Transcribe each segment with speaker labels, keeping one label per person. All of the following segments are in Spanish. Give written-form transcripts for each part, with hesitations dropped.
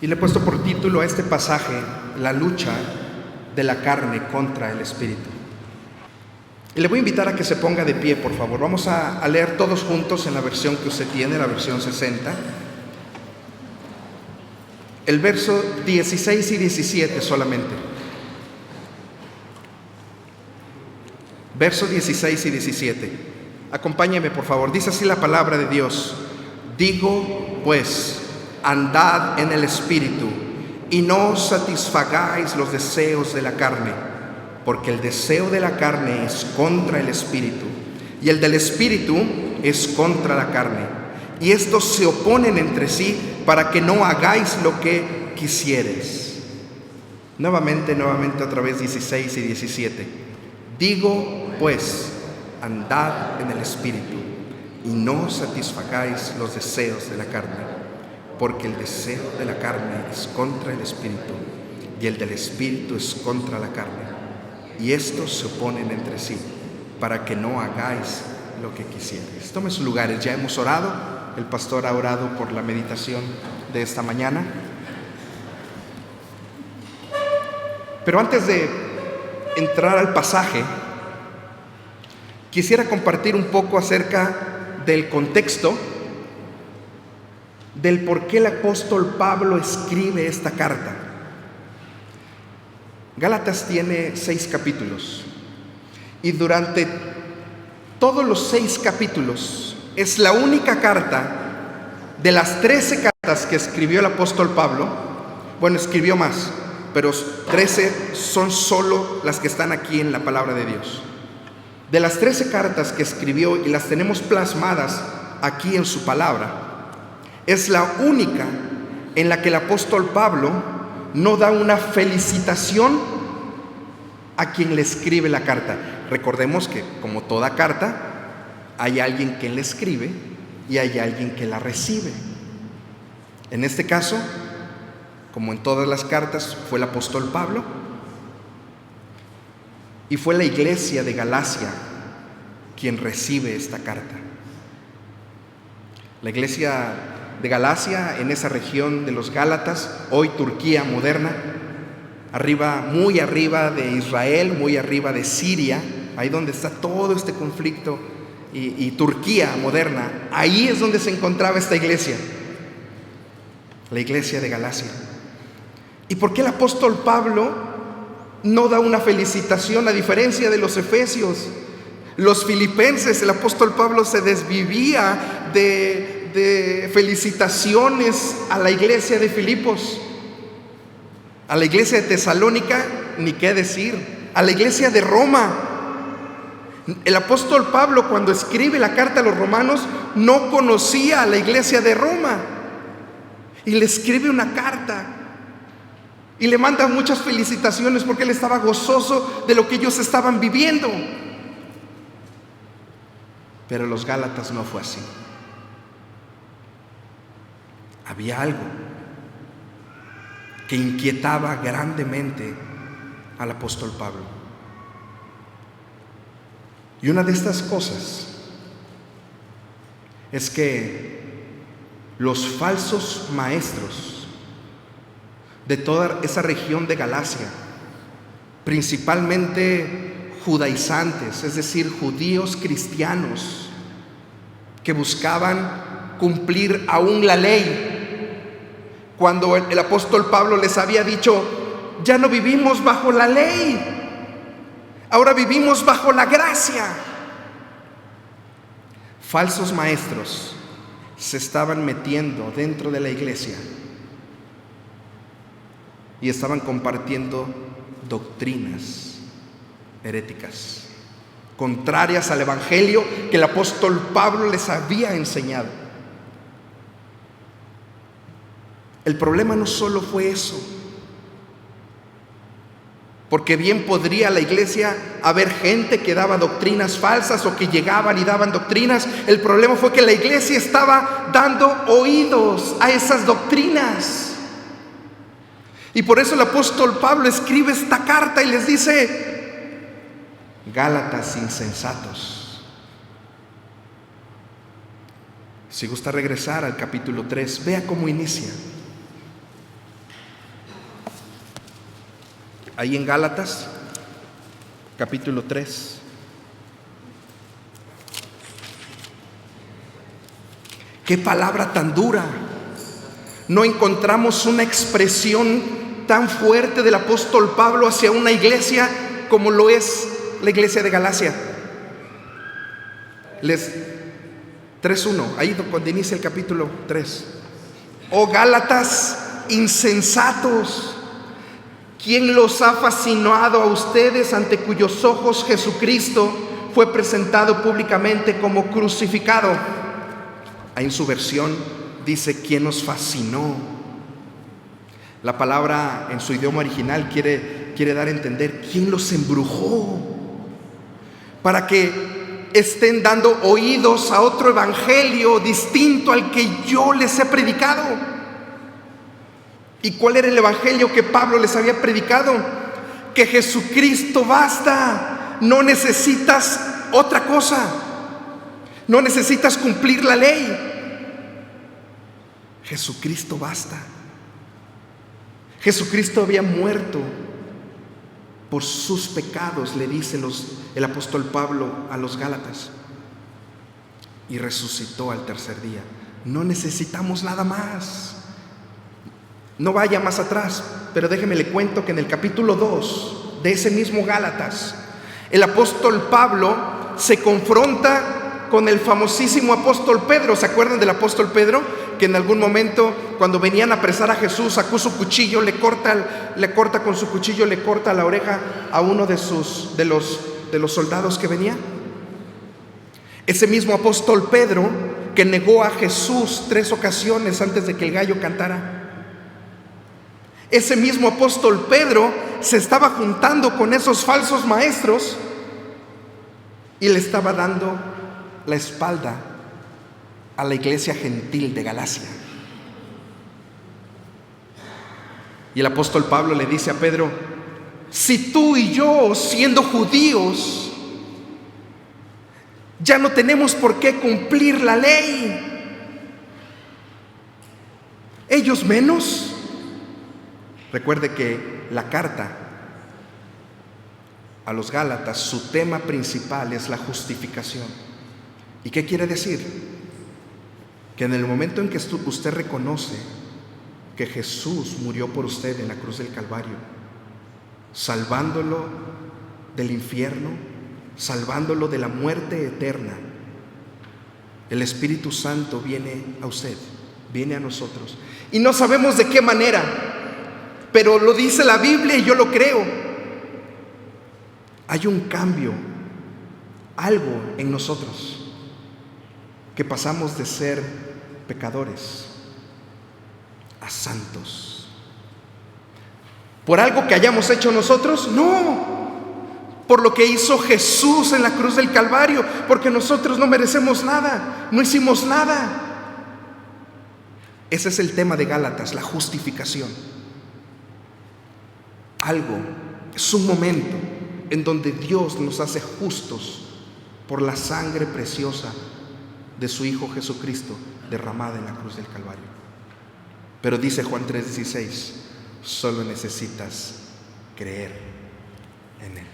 Speaker 1: Y le he puesto por título a este pasaje, la lucha de la carne contra el espíritu. Y le voy a invitar a que se ponga de pie, por favor. Vamos a leer todos juntos en la versión que usted tiene, la versión 60. El verso 16 y 17 solamente. Verso 16 y 17. Acompáñeme, por favor. Dice así la palabra de Dios. Digo, pues, andad en el espíritu y no satisfagáis los deseos de la carne, porque el deseo de la carne es contra el espíritu y el del espíritu es contra la carne, y estos se oponen entre sí para que no hagáis lo que quisieres. Nuevamente otra vez 16 y 17. Digo pues, andad en el espíritu y no satisfagáis los deseos de la carne, porque el deseo de la carne es contra el espíritu y el del espíritu es contra la carne, y estos se oponen entre sí para que no hagáis lo que quisierais. Tomen sus lugares. Ya hemos orado. El pastor ha orado por la meditación de esta mañana. Pero antes de entrar al pasaje, quisiera compartir un poco acerca del contexto del por qué el apóstol Pablo escribe esta carta. Gálatas tiene 6 capítulos, y durante todos los 6 capítulos es la única carta de las 13 cartas que escribió el apóstol Pablo. Bueno, escribió más, pero 13 son solo las que están aquí en la palabra de Dios. De las 13 cartas que escribió, y las tenemos plasmadas aquí en su palabra, es la única en la que el apóstol Pablo no da una felicitación a quien le escribe la carta. Recordemos que, como toda carta, hay alguien que le escribe y hay alguien que la recibe. En este caso, como en todas las cartas, fue el apóstol Pablo, y fue la iglesia de Galacia quien recibe esta carta. La iglesia de Galacia, en esa región de los Gálatas, hoy Turquía moderna, muy arriba de Israel, muy arriba de Siria, ahí donde está todo este conflicto, y Turquía moderna, ahí es donde se encontraba esta iglesia, la iglesia de Galacia. ¿Y por qué el apóstol Pablo no da una felicitación, a diferencia de los efesios? Los filipenses, el apóstol Pablo se desvivía de felicitaciones a la iglesia de Filipos, a la iglesia de Tesalónica, ni qué decir, a la iglesia de Roma. El apóstol Pablo, cuando escribe la carta a los romanos, no conocía a la iglesia de Roma, y le escribe una carta y le manda muchas felicitaciones porque él estaba gozoso de lo que ellos estaban viviendo. Pero los Gálatas no fue así. Había algo que inquietaba grandemente al apóstol Pablo. Y una de estas cosas es que los falsos maestros de toda esa región de Galacia, principalmente judaizantes, es decir, judíos cristianos que buscaban cumplir aún la ley, cuando el apóstol Pablo les había dicho: ya no vivimos bajo la ley, ahora vivimos bajo la gracia. Falsos maestros se estaban metiendo dentro de la iglesia y estaban compartiendo doctrinas heréticas, contrarias al evangelio que el apóstol Pablo les había enseñado. El problema no solo fue eso, porque bien podría la iglesia haber gente que daba doctrinas falsas o que llegaban y daban doctrinas. El problema fue que la iglesia estaba dando oídos a esas doctrinas. Y por eso el apóstol Pablo escribe esta carta y les dice: Gálatas insensatos. Si gusta regresar al capítulo 3, vea cómo inicia. ahí en Gálatas, capítulo 3. ¡Qué palabra tan dura! No encontramos una expresión tan fuerte del apóstol Pablo hacia una iglesia como lo es la iglesia de Galacia. 3:1, ahí cuando inicia el capítulo 3. Oh Gálatas insensatos, ¿quién los ha fascinado a ustedes, ante cuyos ojos Jesucristo fue presentado públicamente como crucificado? Ahí en su versión dice: ¿quién nos fascinó? La palabra en su idioma original quiere dar a entender: ¿quién los embrujó para que estén dando oídos a otro evangelio distinto al que yo les he predicado? ¿Y cuál era el evangelio que Pablo les había predicado? Que Jesucristo basta, no necesitas otra cosa, no necesitas cumplir la ley. Jesucristo basta. Jesucristo había muerto por sus pecados, le dice el apóstol Pablo a los Gálatas, y resucitó al tercer día. No necesitamos nada más. No vaya más atrás, pero déjeme le cuento que en el capítulo 2 de ese mismo Gálatas, el apóstol Pablo se confronta con el famosísimo apóstol Pedro. ¿Se acuerdan del apóstol Pedro? Que en algún momento, cuando venían a apresar a Jesús, sacó su cuchillo, le corta con su cuchillo, le corta la oreja a uno de los soldados que venía. Ese mismo apóstol Pedro, que negó a Jesús 3 ocasiones antes de que el gallo cantara. Ese mismo apóstol Pedro se estaba juntando con esos falsos maestros y le estaba dando la espalda a la iglesia gentil de Galacia. Y el apóstol Pablo le dice a Pedro: si tú y yo, siendo judíos, ya no tenemos por qué cumplir la ley, ellos menos. Recuerde que la carta a los Gálatas, su tema principal es la justificación. ¿Y qué quiere decir? Que en el momento en que usted reconoce que Jesús murió por usted en la cruz del Calvario, salvándolo del infierno, salvándolo de la muerte eterna, el Espíritu Santo viene a usted, viene a nosotros. Y no sabemos de qué manera, pero lo dice la Biblia y yo lo creo. Hay un cambio, algo en nosotros, que pasamos de ser pecadores a santos. ¿Por algo que hayamos hecho nosotros? No, por lo que hizo Jesús en la cruz del Calvario, porque nosotros no merecemos nada, no hicimos nada. Ese es el tema de Gálatas, la justificación. Algo, es un momento en donde Dios nos hace justos por la sangre preciosa de su Hijo Jesucristo derramada en la cruz del Calvario. Pero dice Juan 3:16, solo necesitas creer en Él.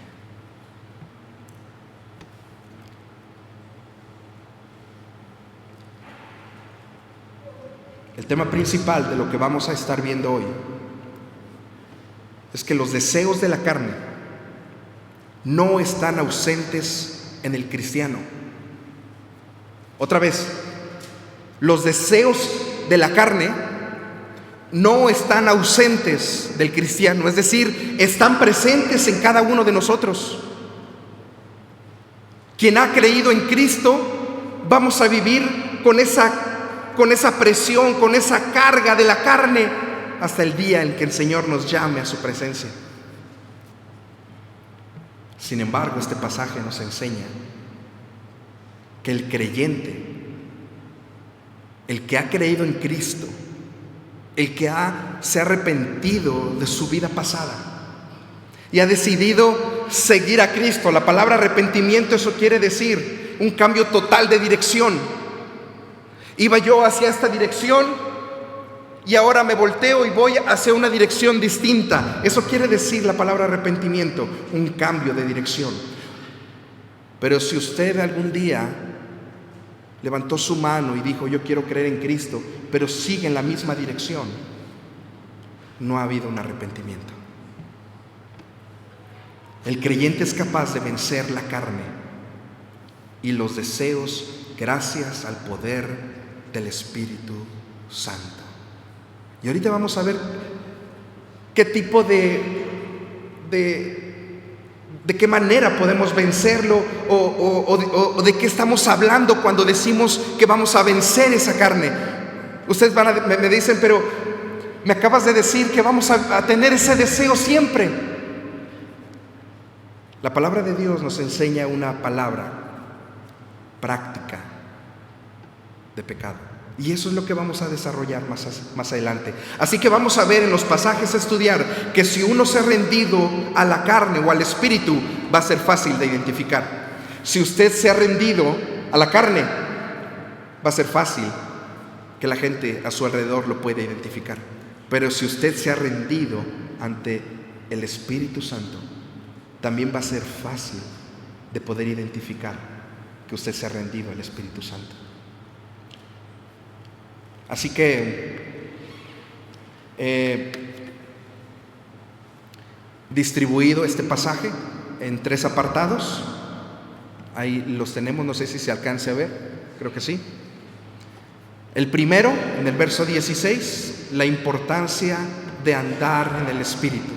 Speaker 1: El tema principal de lo que vamos a estar viendo hoy es que los deseos de la carne no están ausentes en el cristiano. Otra vez, los deseos de la carne no están ausentes del cristiano, es decir, están presentes en cada uno de nosotros. Quien ha creído en Cristo, vamos a vivir con esa presión, con esa carga de la carne, hasta el día en que el Señor nos llame a su presencia. Sin embargo, este pasaje nos enseña que el creyente, el que ha creído en Cristo, el que se ha arrepentido de su vida pasada y ha decidido seguir a Cristo. La palabra arrepentimiento, eso quiere decir un cambio total de dirección. Iba yo hacia esta dirección y ahora me volteo y voy hacia una dirección distinta. Eso quiere decir la palabra arrepentimiento, un cambio de dirección. Pero si usted algún día levantó su mano y dijo: yo quiero creer en Cristo, pero sigue en la misma dirección, no ha habido un arrepentimiento. El creyente es capaz de vencer la carne y los deseos gracias al poder del Espíritu Santo. Y ahorita vamos a ver qué tipo de qué manera podemos vencerlo o de qué estamos hablando cuando decimos que vamos a vencer esa carne. Ustedes me dicen: pero me acabas de decir que vamos a tener ese deseo siempre. La palabra de Dios nos enseña una palabra práctica de pecado. Y eso es lo que vamos a desarrollar más adelante. Así que vamos a ver en los pasajes a estudiar que si uno se ha rendido a la carne o al espíritu, va a ser fácil de identificar. Si usted se ha rendido a la carne, va a ser fácil que la gente a su alrededor lo pueda identificar. Pero si usted se ha rendido ante el Espíritu Santo, también va a ser fácil de poder identificar que usted se ha rendido al Espíritu Santo. Así que distribuido este pasaje en 3 apartados. Ahí los tenemos, no sé si se alcance a ver, creo que sí. El primero, en el verso 16, la importancia de andar en el Espíritu.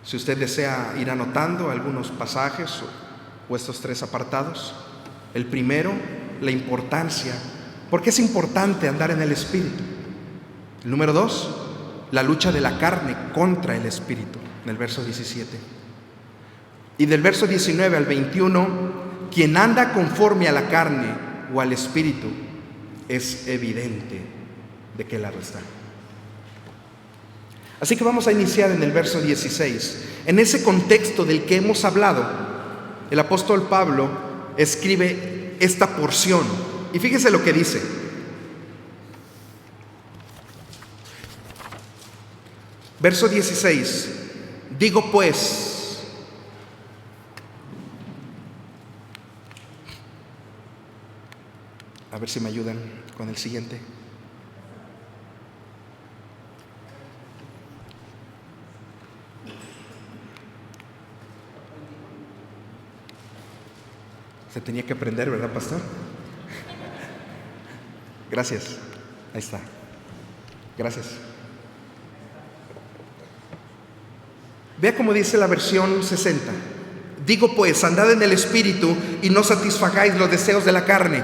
Speaker 1: Si usted desea ir anotando algunos pasajes o estos 3 apartados. El primero, la importancia. ¿Por qué es importante andar en el Espíritu? El número 2, la lucha de la carne contra el Espíritu, en el verso 17. Y del verso 19 al 21, quien anda conforme a la carne o al Espíritu, es evidente de qué lado está. Así que vamos a iniciar en el verso 16. En ese contexto del que hemos hablado, el apóstol Pablo escribe esta porción. Y fíjese lo que dice. Verso 16. Digo pues, a ver si me ayudan con el siguiente. Se tenía que aprender, ¿verdad, pastor? Gracias. Ahí está. Gracias. Vea cómo dice la versión 60. Digo pues, andad en el Espíritu y no satisfagáis los deseos de la carne.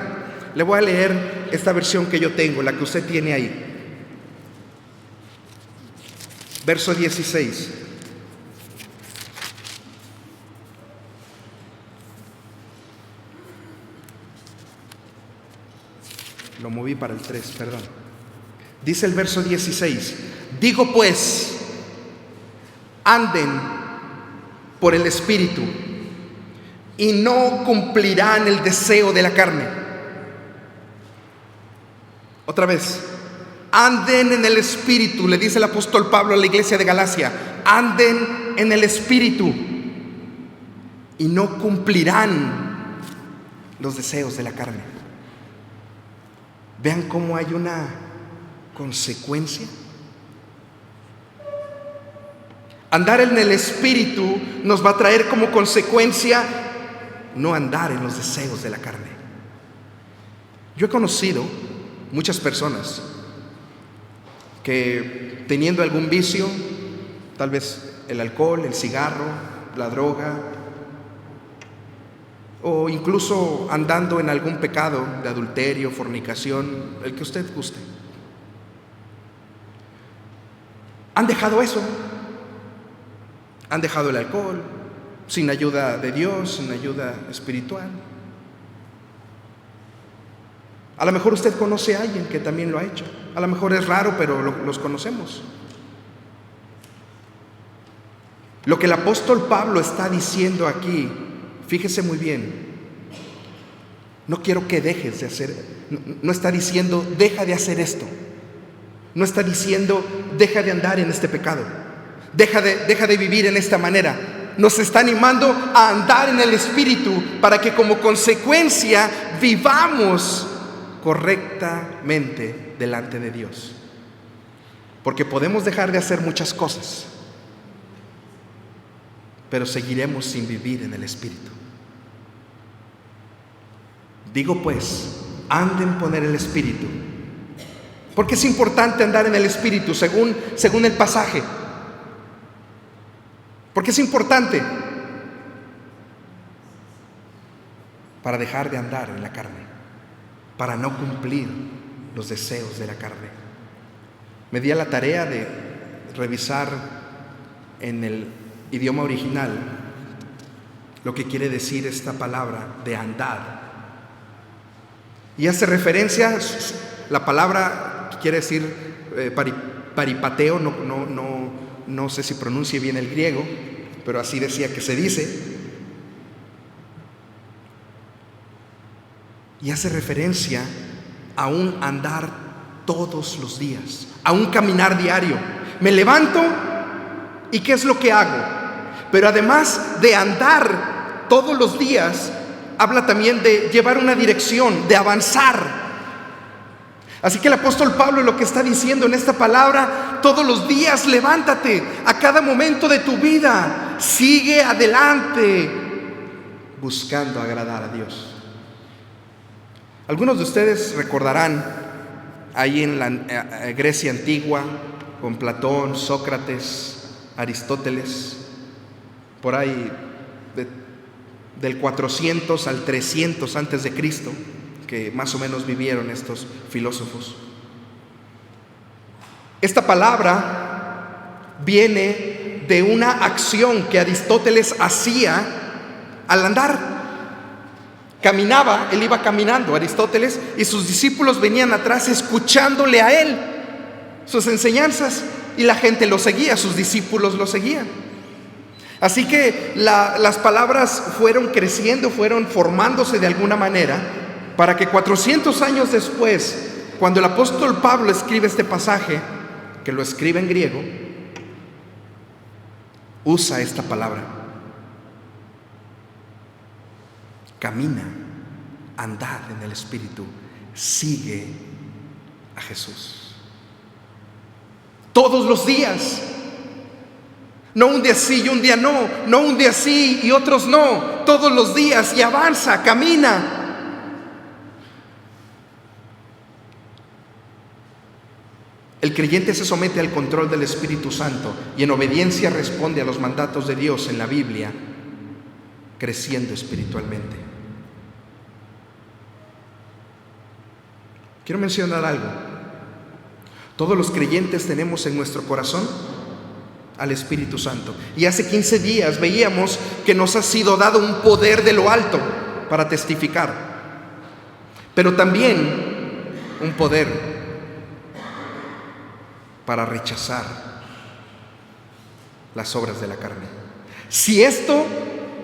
Speaker 1: Le voy a leer esta versión que yo tengo, la que usted tiene ahí. Verso 16. Lo moví para el 3, perdón. Dice el verso 16. Digo pues, anden por el Espíritu y no cumplirán el deseo de la carne. Otra vez. Anden en el Espíritu, le dice el apóstol Pablo a la iglesia de Galacia. Anden en el Espíritu y no cumplirán los deseos de la carne. Vean cómo hay una consecuencia. Andar en el Espíritu nos va a traer como consecuencia no andar en los deseos de la carne. Yo he conocido muchas personas que teniendo algún vicio, tal vez el alcohol, el cigarro, la droga, o incluso andando en algún pecado de adulterio, fornicación, el que usted guste, han dejado eso. Han dejado el alcohol sin ayuda de Dios, sin ayuda espiritual. A lo mejor usted conoce a alguien que también lo ha hecho. A lo mejor es raro, pero los conocemos. Lo que el apóstol Pablo está diciendo aquí, fíjese muy bien, no quiero que dejes de hacer, no está diciendo deja de hacer esto. No está diciendo deja de andar en este pecado. Deja de vivir en esta manera. Nos está animando a andar en el Espíritu para que como consecuencia vivamos correctamente delante de Dios. Porque podemos dejar de hacer muchas cosas, pero seguiremos sin vivir en el Espíritu. Digo pues, anden por el Espíritu. Porque es importante andar en el Espíritu según el pasaje. Porque es importante para dejar de andar en la carne, para no cumplir los deseos de la carne. Me di a la tarea de revisar en el idioma original lo que quiere decir esta palabra de andar. Y hace referencia, la palabra quiere decir paripateo, no sé si pronuncie bien el griego, pero así decía que se dice. Y hace referencia a un andar todos los días, a un caminar diario. Me levanto y ¿qué es lo que hago? Pero además de andar todos los días, habla también de llevar una dirección, de avanzar. Así que el apóstol Pablo lo que está diciendo en esta palabra, todos los días levántate, a cada momento de tu vida, sigue adelante, buscando agradar a Dios. Algunos de ustedes recordarán ahí en la Grecia antigua, con Platón, Sócrates, Aristóteles, por ahí del 400 al 300 antes de Cristo, que más o menos vivieron estos filósofos. Esta palabra viene de una acción que Aristóteles hacía al andar. Caminaba, él iba caminando, Aristóteles, y sus discípulos venían atrás escuchándole a él sus enseñanzas, y la gente lo seguía, sus discípulos lo seguían. Así que las palabras fueron creciendo, fueron formándose de alguna manera, para que 400 años después, cuando el apóstol Pablo escribe este pasaje, que lo escribe en griego, usa esta palabra. Camina, andad en el Espíritu, sigue a Jesús. Todos los días. No un día sí y un día no. No un día sí y otros no. Todos los días, y avanza, camina. El creyente se somete al control del Espíritu Santo y en obediencia responde a los mandatos de Dios en la Biblia, creciendo espiritualmente. Quiero mencionar algo. Todos los creyentes tenemos en nuestro corazón al Espíritu Santo. Y hace 15 días veíamos que nos ha sido dado un poder de lo alto para testificar, pero también un poder para rechazar las obras de la carne. Si esto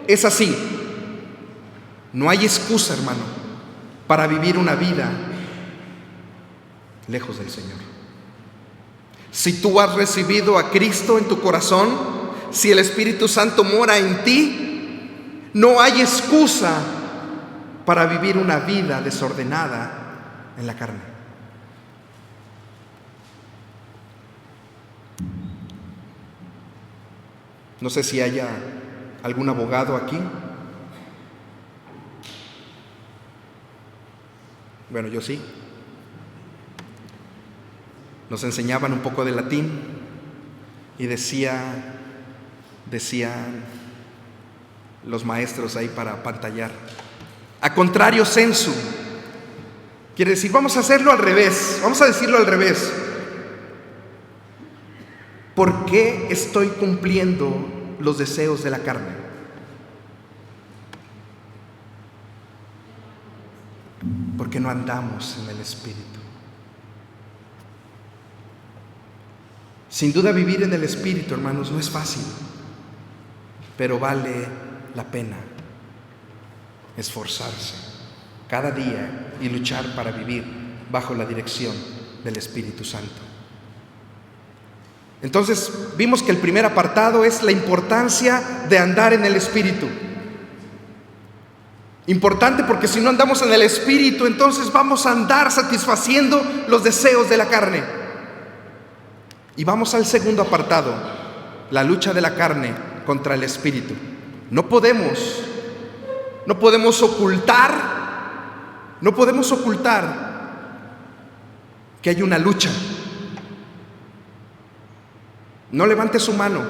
Speaker 1: es así, no hay excusa, hermano, para vivir una vida lejos del Señor. Si tú has recibido a Cristo en tu corazón, si el Espíritu Santo mora en ti, no hay excusa para vivir una vida desordenada en la carne. No sé si haya algún abogado aquí. Bueno, yo sí. Nos enseñaban un poco de latín y decían los maestros ahí para pantallar: a contrario sensu. Quiere decir, vamos a hacerlo al revés, vamos a decirlo al revés. ¿Por qué estoy cumpliendo los deseos de la carne? Porque no andamos en el Espíritu. Sin duda vivir en el Espíritu, hermanos, no es fácil, pero vale la pena esforzarse cada día y luchar para vivir bajo la dirección del Espíritu Santo. Entonces, vimos que el primer apartado es la importancia de andar en el Espíritu. Importante porque si no andamos en el Espíritu, entonces vamos a andar satisfaciendo los deseos de la carne. Y vamos al segundo apartado, la lucha de la carne contra el Espíritu. No podemos ocultar que hay una lucha. No levante su mano,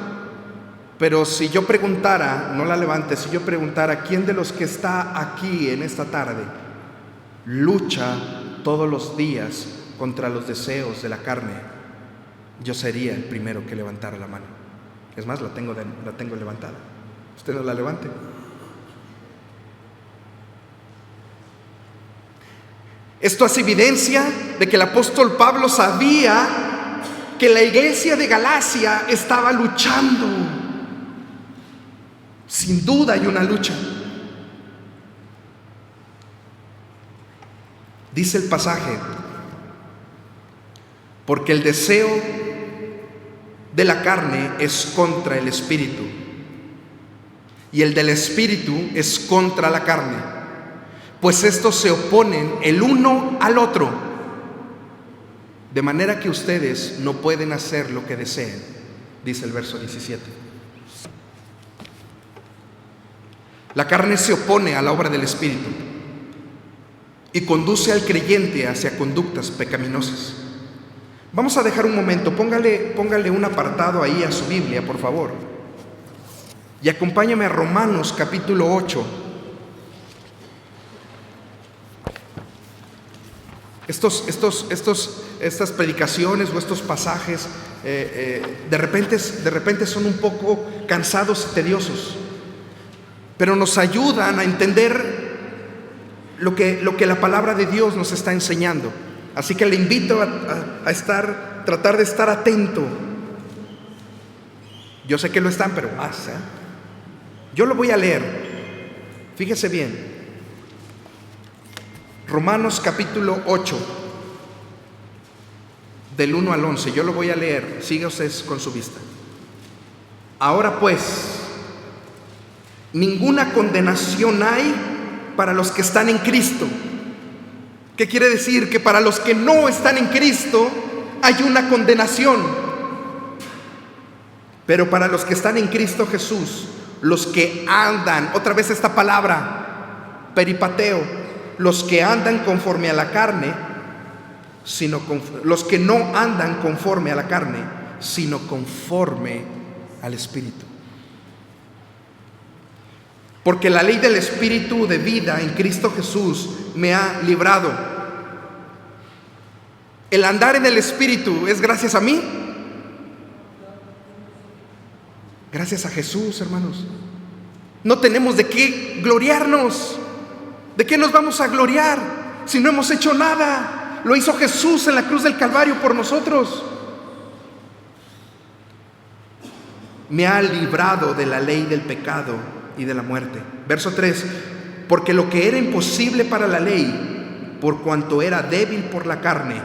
Speaker 1: pero si yo preguntara, no la levante, si yo preguntara, ¿quién de los que está aquí en esta tarde lucha todos los días contra los deseos de la carne? Yo sería el primero que levantara la mano. Es más, la tengo levantada. Usted no la levante. Esto hace evidencia de que el apóstol Pablo sabía que la iglesia de Galacia estaba luchando. Sin duda hay una lucha. Dice el pasaje, porque el deseo de la carne es contra el espíritu, y el del espíritu es contra la carne, pues estos se oponen el uno al otro, de manera que ustedes no pueden hacer lo que deseen, dice el verso 17. La carne se opone a la obra del Espíritu y conduce al creyente hacia conductas pecaminosas. Vamos a dejar un momento, póngale un apartado ahí a su Biblia, por favor, y acompáñame a Romanos capítulo 8. Estas predicaciones o estos pasajes de repente son un poco cansados y tediosos, pero nos ayudan a entender lo que la palabra de Dios nos está enseñando. Así que le invito a tratar de estar atento. Yo sé que lo están, pero más, Yo lo voy a leer. Fíjese bien. Romanos capítulo 8, del 1 al 11, yo lo voy a leer, siga usted con su vista. Ahora pues, ninguna condenación hay para los que están en Cristo. ¿Qué quiere decir? Que para los que no están en Cristo hay una condenación. Pero para los que están en Cristo Jesús, los que andan, otra vez esta palabra, peripateo, los que andan conforme a la carne, los que no andan conforme a la carne, sino conforme al Espíritu. Porque la ley del Espíritu de vida en Cristo Jesús me ha librado. El andar en el Espíritu es gracias a mí, gracias a Jesús, hermanos. No tenemos de qué gloriarnos. ¿De qué nos vamos a gloriar si no hemos hecho nada? Lo hizo Jesús en la cruz del Calvario por nosotros. Me ha librado de la ley del pecado y de la muerte. Verso 3. Porque lo que era imposible para la ley, por cuanto era débil por la carne,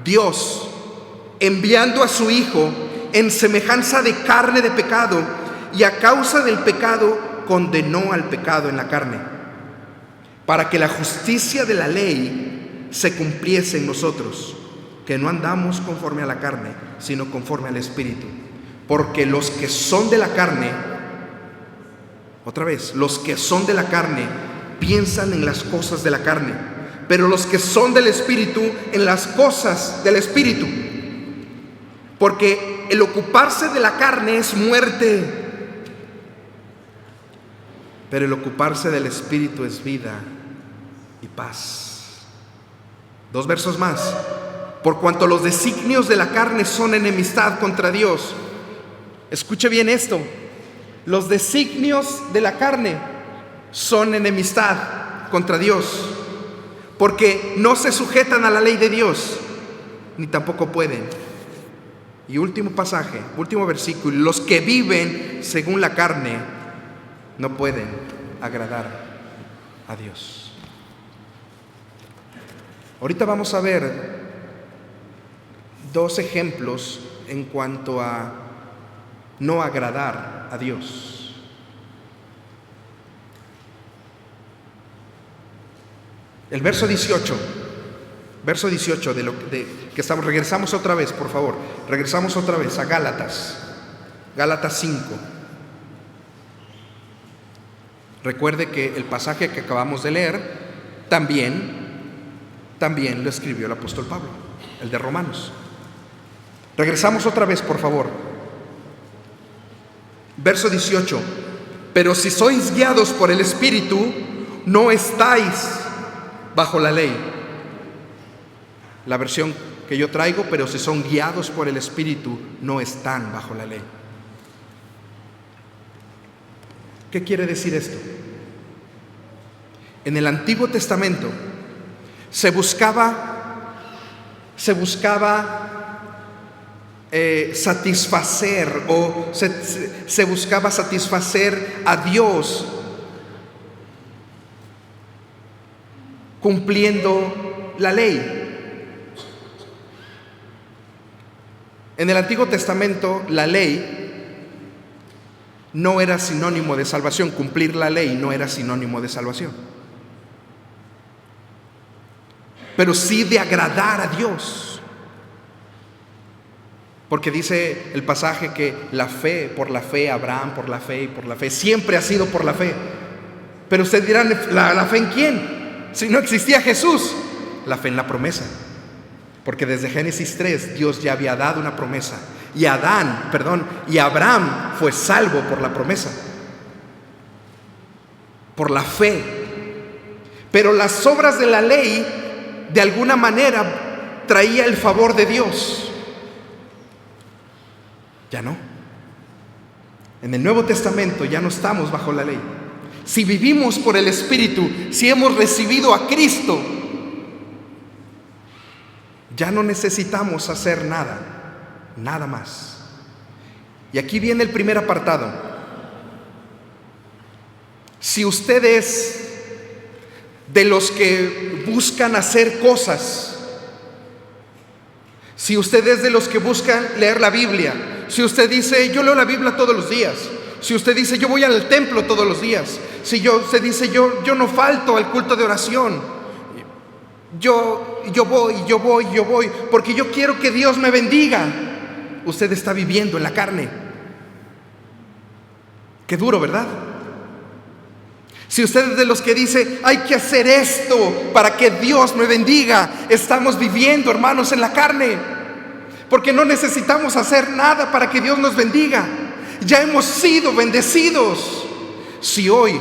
Speaker 1: Dios, enviando a su Hijo en semejanza de carne de pecado, y a causa del pecado condenó al pecado en la carne, para que la justicia de la ley se cumpliese en nosotros, que no andamos conforme a la carne, sino conforme al Espíritu. Porque los que son de la carne, otra vez, los que son de la carne piensan en las cosas de la carne, pero los que son del Espíritu en las cosas del Espíritu. Porque el ocuparse de la carne es muerte, pero el ocuparse del Espíritu es vida y paz. 2 versos más. Por cuanto los designios de la carne son enemistad contra Dios. Escuche bien esto. Los designios de la carne son enemistad contra Dios, porque no se sujetan a la ley de Dios, ni tampoco pueden. Y último pasaje, último versículo. Los que viven según la carne no pueden agradar a Dios. Ahorita vamos a ver dos ejemplos en cuanto a no agradar a Dios. El verso 18 que estamos, regresamos otra vez, por favor, regresamos otra vez a Gálatas 5. Recuerde que el pasaje que acabamos de leer también lo escribió el apóstol Pablo, el de Romanos. Regresamos otra vez, por favor. Verso 18. Pero si sois guiados por el Espíritu, no estáis bajo la ley. La versión que yo traigo, pero si son guiados por el Espíritu, no están bajo la ley. ¿Qué quiere decir esto? En el Antiguo Testamento se buscaba satisfacer o se buscaba satisfacer a Dios cumpliendo la ley. En el Antiguo Testamento la ley no era sinónimo de salvación. Cumplir la ley no era sinónimo de salvación, pero sí de agradar a Dios. Porque dice el pasaje que por la fe, Abraham por la fe y por la fe, siempre ha sido por la fe. Pero ustedes dirán, ¿la fe en quién? Si no existía Jesús. La fe en la promesa. Porque desde Génesis 3 Dios ya había dado una promesa. Y Abraham fue salvo por la promesa, por la fe. Pero las obras de la ley, de alguna manera, traía el favor de Dios. Ya no. En el Nuevo Testamento ya no estamos bajo la ley. Si vivimos por el Espíritu, si hemos recibido a Cristo, ya no necesitamos hacer nada más. Y aquí viene el primer apartado. Si usted es de los que buscan hacer cosas, si usted es de los que buscan leer la Biblia, si usted dice, yo leo la Biblia todos los días, si usted dice, yo voy al templo todos los días, si usted dice, yo no falto al culto de oración, yo voy, porque yo quiero que Dios me bendiga, usted está viviendo en la carne. Qué duro, ¿verdad? Si usted es de los que dice, hay que hacer esto para que Dios me bendiga, estamos viviendo, hermanos, en la carne. Porque no necesitamos hacer nada para que Dios nos bendiga. Ya hemos sido bendecidos. Si hoy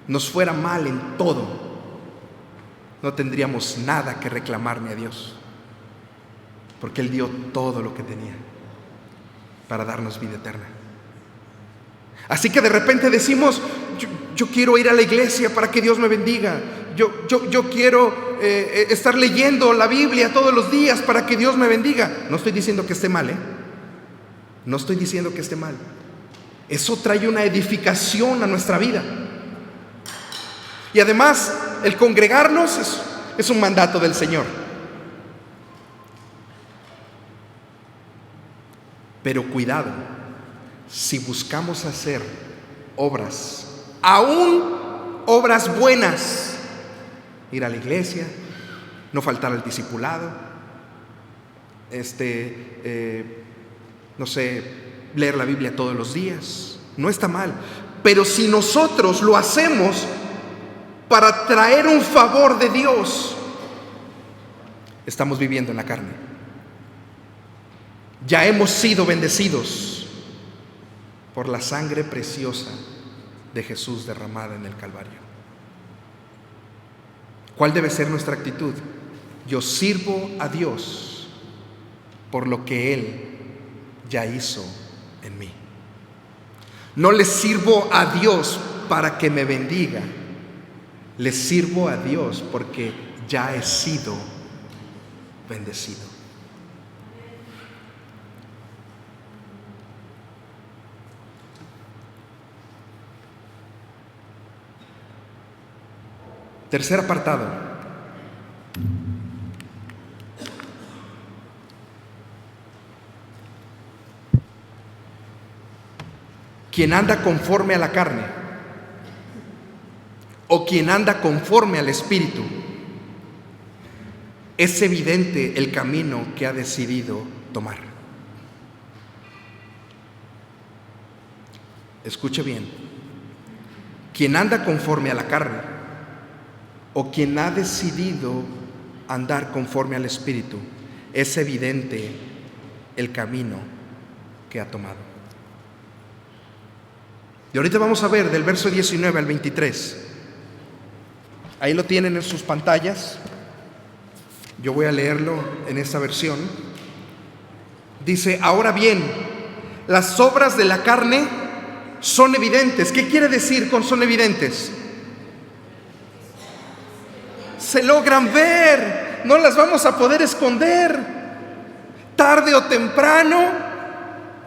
Speaker 1: nos fuera mal en todo, no tendríamos nada que reclamarle a Dios, porque Él dio todo lo que tenía para darnos vida eterna. Así que de repente decimos, yo quiero ir a la iglesia para que Dios me bendiga. Yo quiero estar leyendo la Biblia todos los días para que Dios me bendiga. No estoy diciendo que esté mal, no estoy diciendo que esté mal. Eso trae una edificación a nuestra vida. Y además, el congregarnos es un mandato del Señor. Pero cuidado, si buscamos hacer obras, aún obras buenas, ir a la iglesia, no faltar al discipulado, leer la Biblia todos los días, no está mal. Pero si nosotros lo hacemos para traer un favor de Dios, estamos viviendo en la carne. Ya hemos sido bendecidos por la sangre preciosa de Jesús derramada en el Calvario. ¿Cuál debe ser nuestra actitud? Yo sirvo a Dios por lo que Él ya hizo en mí. No le sirvo a Dios para que me bendiga. Le sirvo a Dios porque ya he sido bendecido. Tercer apartado. quien anda conforme a la carne o quien anda conforme al Espíritu, es evidente el camino que ha decidido tomar. Escuche bien. Quien anda conforme a la carne o quien ha decidido andar conforme al Espíritu, es evidente el camino que ha tomado. Y ahorita vamos a ver del verso 19 al 23. Ahí lo tienen en sus pantallas. Yo voy a leerlo en esta versión. Dice: ahora bien, las obras de la carne son evidentes. ¿Qué quiere decir con son evidentes? Se logran ver, no las vamos a poder esconder. Tarde o temprano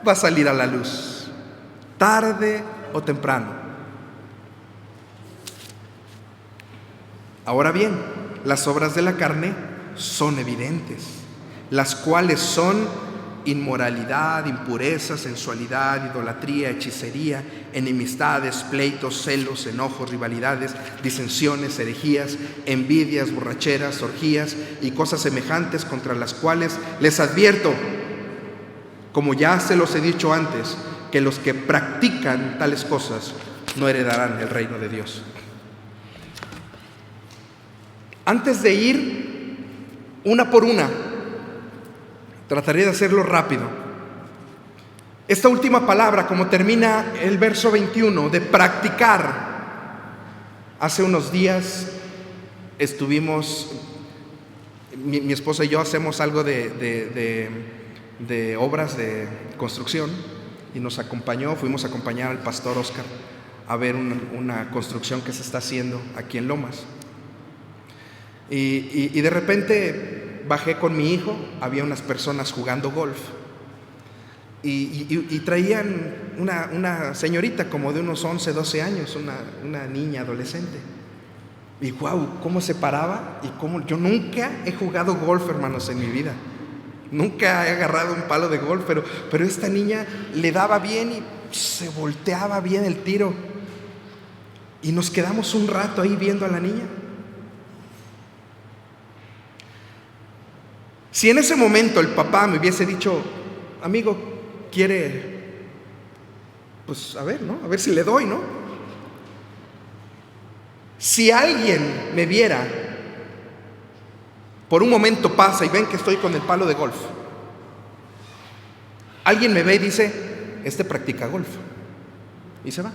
Speaker 1: va a salir a la luz. Tarde o temprano. Ahora bien, las obras de la carne son evidentes, las cuales son inmoralidad, impureza, sensualidad, idolatría, hechicería, enemistades, pleitos, celos, enojos, rivalidades, disensiones, herejías, envidias, borracheras, orgías y cosas semejantes, contra las cuales les advierto, como ya se los he dicho antes, que los que practican tales cosas no heredarán el reino de Dios. Antes de ir una por una, trataré de hacerlo rápido. Esta última palabra, como termina el verso 21, de practicar. Hace unos días estuvimos, mi esposa y yo hacemos algo de obras de construcción y fuimos a acompañar al pastor Oscar a ver una construcción que se está haciendo aquí en Lomas. Y de repente bajé con mi hijo, había unas personas jugando golf y traían una señorita como de unos 11, 12 años, una niña adolescente. Y wow, cómo se paraba y cómo. Yo nunca he jugado golf, hermanos, en mi vida. Nunca he agarrado un palo de golf, pero esta niña le daba bien y se volteaba bien el tiro. Y nos quedamos un rato ahí viendo a la niña. Si en ese momento el papá me hubiese dicho: amigo, quiere, pues a ver, ¿no? A ver si le doy, ¿no? Si alguien me viera, por un momento pasa y ven que estoy con el palo de golf. Alguien me ve y dice: este practica golf. Y se va.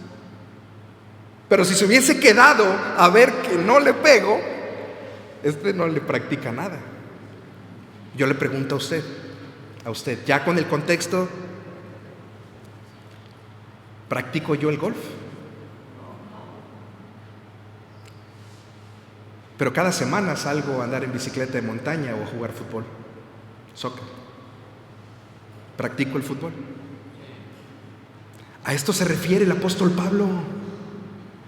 Speaker 1: Pero si se hubiese quedado a ver que no le pego, este no le practica nada. Yo le pregunto a usted, ya con el contexto, ¿practico yo el golf? Pero cada semana salgo a andar en bicicleta de montaña o a jugar fútbol, soccer. ¿Practico el fútbol? A esto se refiere el apóstol Pablo.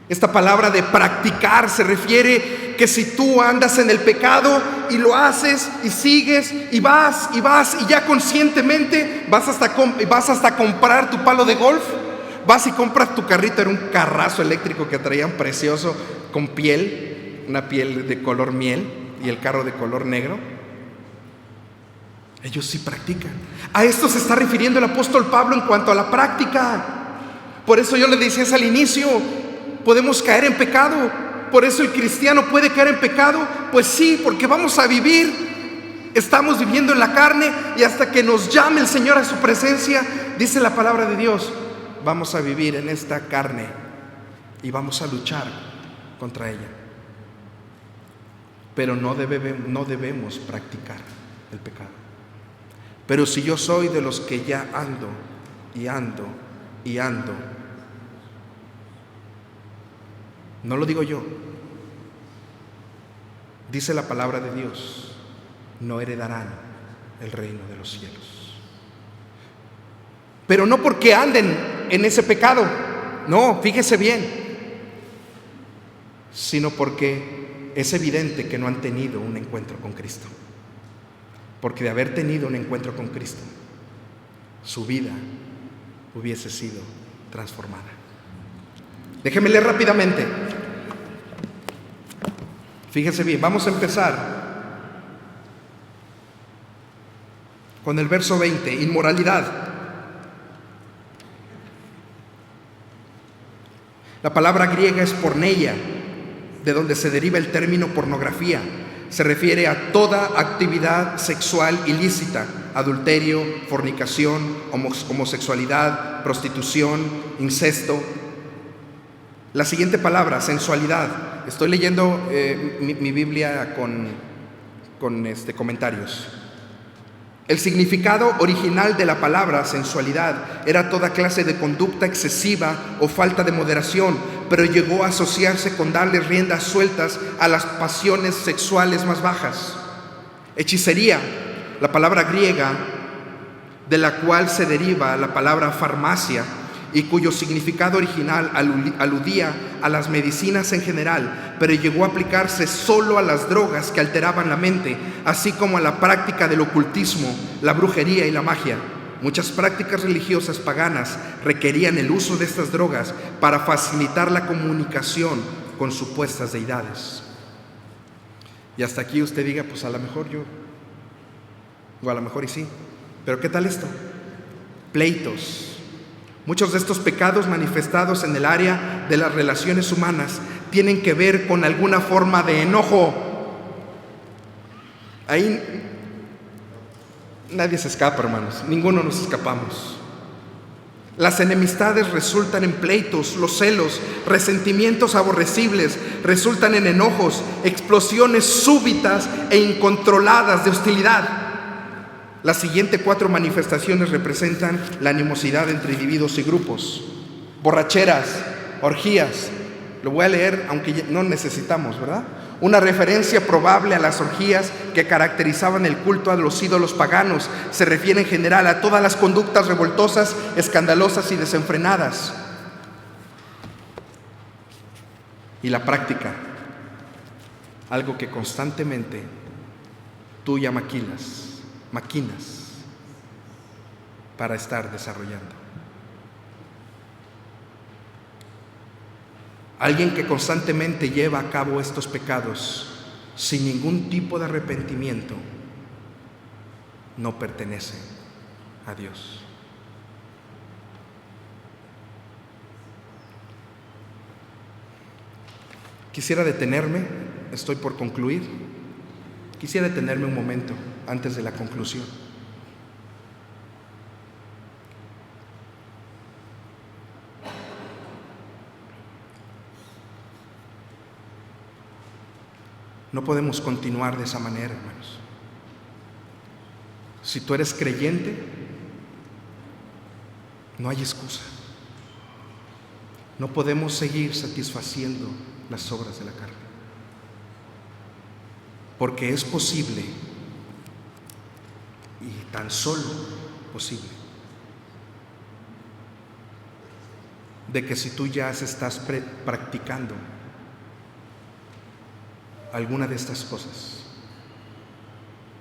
Speaker 1: Esta palabra de practicar se refiere que si tú andas en el pecado y lo haces y sigues y vas y ya conscientemente vas hasta comprar tu palo de golf, vas y compras tu carrito. Era un carrazo eléctrico que traían precioso con piel, una piel de color miel y el carro de color negro. Ellos sí practican. A esto se está refiriendo el apóstol Pablo en cuanto a la práctica. Por eso yo le decía al inicio, podemos caer en pecado. Por eso el cristiano puede caer en pecado. Pues sí, porque vamos a vivir. Estamos viviendo en la carne y hasta que nos llame el Señor a su presencia, dice la palabra de Dios, vamos a vivir en esta carne y vamos a luchar contra ella. Pero no debemos practicar el pecado. Pero si yo soy de los que ya ando, no lo digo yo, dice la palabra de Dios, no heredarán el reino de los cielos. Pero no porque anden en ese pecado, no, fíjese bien, sino porque es evidente que no han tenido un encuentro con Cristo. Porque de haber tenido un encuentro con Cristo, su vida hubiese sido transformada. Déjeme leer rápidamente. Fíjese bien, vamos a empezar con el verso 20, inmoralidad. La palabra griega es porneia, de donde se deriva el término pornografía. Se refiere a toda actividad sexual ilícita: adulterio, fornicación, homosexualidad, prostitución, incesto. La siguiente palabra, sensualidad. Estoy leyendo mi Biblia con comentarios. El significado original de la palabra sensualidad era toda clase de conducta excesiva o falta de moderación, pero llegó a asociarse con darle riendas sueltas a las pasiones sexuales más bajas. Hechicería, la palabra griega de la cual se deriva la palabra farmacia y cuyo significado original aludía a las medicinas en general, pero llegó a aplicarse solo a las drogas que alteraban la mente, así como a la práctica del ocultismo, la brujería y la magia. Muchas prácticas religiosas paganas requerían el uso de estas drogas para facilitar la comunicación con supuestas deidades. Y hasta aquí usted diga, pues a lo mejor yo, o a lo mejor y sí, pero ¿qué tal esto? Pleitos. Muchos de estos pecados manifestados en el área de las relaciones humanas tienen que ver con alguna forma de enojo. Ahí nadie se escapa, hermanos, ninguno nos escapamos. Las enemistades resultan en pleitos, los celos, resentimientos aborrecibles, resultan en enojos, explosiones súbitas e incontroladas de hostilidad. Las siguientes 4 manifestaciones representan la animosidad entre individuos y grupos: borracheras, orgías. Lo voy a leer, aunque no necesitamos, ¿verdad? Una referencia probable a las orgías que caracterizaban el culto a los ídolos paganos. Se refiere en general a todas las conductas revoltosas, escandalosas y desenfrenadas. Y la práctica, algo que constantemente tú ya maquinas para estar desarrollando. Alguien que constantemente lleva a cabo estos pecados sin ningún tipo de arrepentimiento no pertenece a Dios. Quisiera detenerme, estoy por concluir. Quisiera detenerme un momento antes de la conclusión. No podemos continuar de esa manera, hermanos. Si tú eres creyente, no hay excusa. No podemos seguir satisfaciendo las obras de la carne, porque es posible, y tan solo posible, de que si tú ya estás practicando alguna de estas cosas,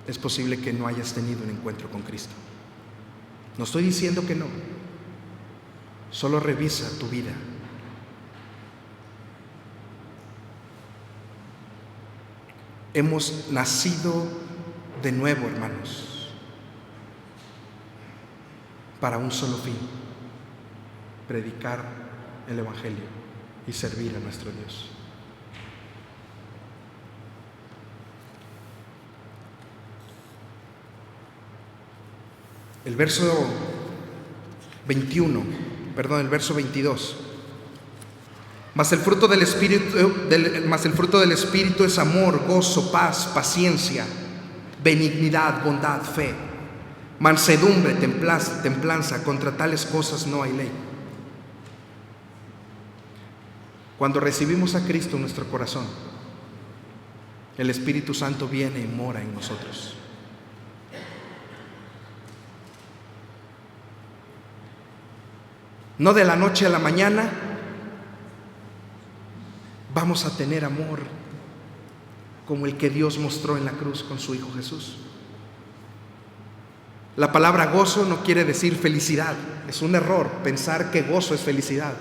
Speaker 1: es posible que no hayas tenido un encuentro con Cristo. No estoy diciendo que no, solo revisa tu vida. Hemos nacido de nuevo, hermanos, para un solo fin: predicar el Evangelio y servir a nuestro Dios. El verso 22. Mas el fruto del Espíritu es amor, gozo, paz, paciencia, benignidad, bondad, fe, mansedumbre, templanza. Contra tales cosas no hay ley. Cuando recibimos a Cristo en nuestro corazón, el Espíritu Santo viene y mora en nosotros. No de la noche a la mañana vamos a tener amor como el que Dios mostró en la cruz con su Hijo Jesús. La palabra gozo no quiere decir felicidad. Es un error pensar que gozo es felicidad.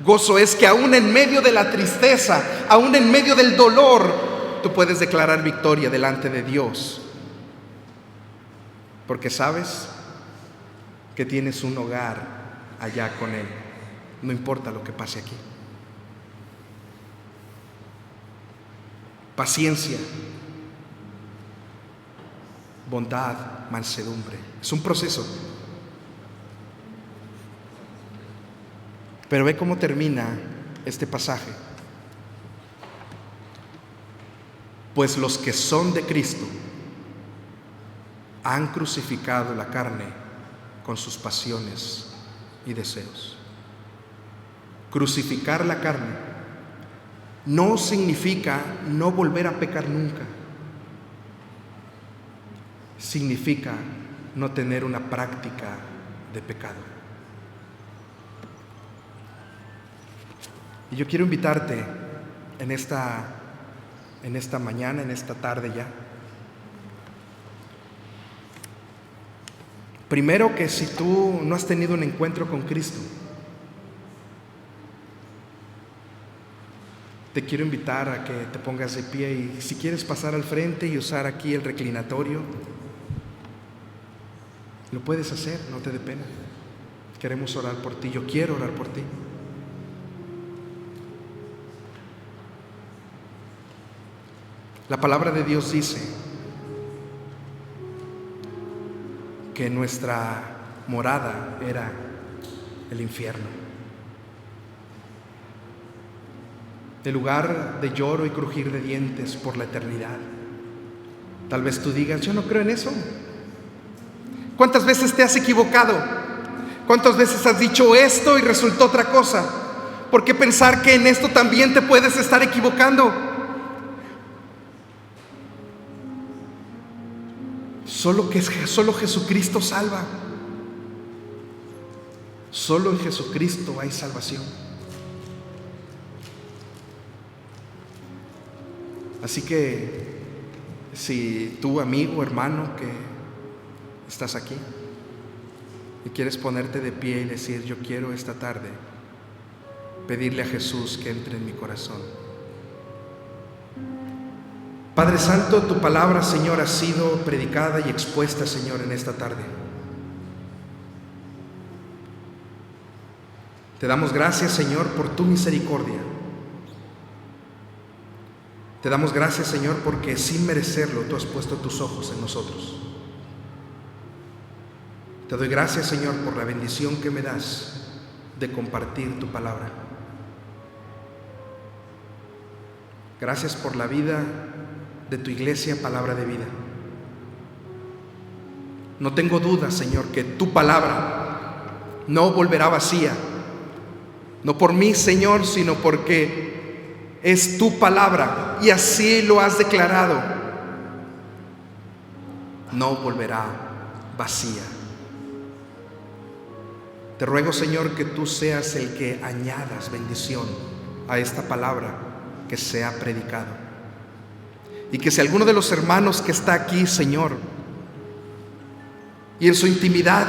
Speaker 1: Gozo es que aún en medio de la tristeza, aún en medio del dolor, tú puedes declarar victoria delante de Dios. Porque sabes que tienes un hogar allá con Él. No importa lo que pase aquí. Paciencia, bondad, mansedumbre. Es un proceso. Pero ve cómo termina este pasaje. Pues los que son de Cristo han crucificado la carne con sus pasiones y deseos. Crucificar la carne no significa no volver a pecar nunca. Significa no tener una práctica de pecado. Y yo quiero invitarte en esta mañana, en esta tarde ya. Primero, que si tú no has tenido un encuentro con Cristo, te quiero invitar a que te pongas de pie y si quieres pasar al frente y usar aquí el reclinatorio, lo puedes hacer, no te dé pena. Queremos orar por ti, yo quiero orar por ti. La palabra de Dios dice que nuestra morada era el infierno, el lugar de lloro y crujir de dientes por la eternidad. Tal vez tú digas, yo no creo en eso. ¿Cuántas veces te has equivocado? ¿Cuántas veces has dicho esto y resultó otra cosa? ¿Por qué pensar que en esto también te puedes estar equivocando? Solo Jesucristo salva. Solo en Jesucristo hay salvación. Así que si tú, amigo, hermano, que estás aquí y quieres ponerte de pie y decir, yo quiero esta tarde pedirle a Jesús que entre en mi corazón. Padre Santo, tu palabra, Señor, ha sido predicada y expuesta, Señor, en esta tarde. Te damos gracias, Señor, por tu misericordia. Te damos gracias, Señor, porque sin merecerlo tú has puesto tus ojos en nosotros. Te doy gracias, Señor, por la bendición que me das de compartir tu palabra. Gracias por la vida de tu iglesia, Palabra de Vida. No tengo duda, Señor, que tu palabra no volverá vacía. No por mí, Señor, sino porque es tu palabra y así lo has declarado. No volverá vacía. Te ruego, Señor, que tú seas el que añadas bendición a esta palabra que se ha predicado. Y que si alguno de los hermanos que está aquí, Señor, y en su intimidad,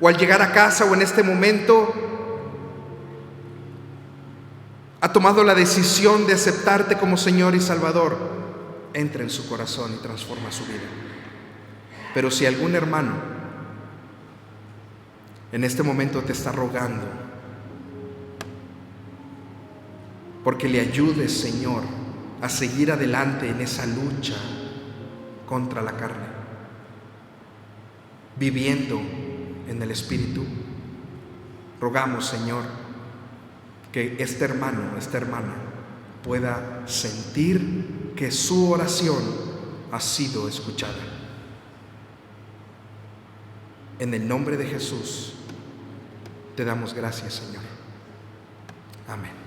Speaker 1: o al llegar a casa o en este momento, ha tomado la decisión de aceptarte como Señor y Salvador, entra en su corazón y transforma su vida. Pero si algún hermano en este momento te está rogando porque le ayudes, Señor, a seguir adelante en esa lucha contra la carne, viviendo en el Espíritu, rogamos, Señor, que este hermano, esta hermana pueda sentir que su oración ha sido escuchada. En el nombre de Jesús te damos gracias, Señor. Amén.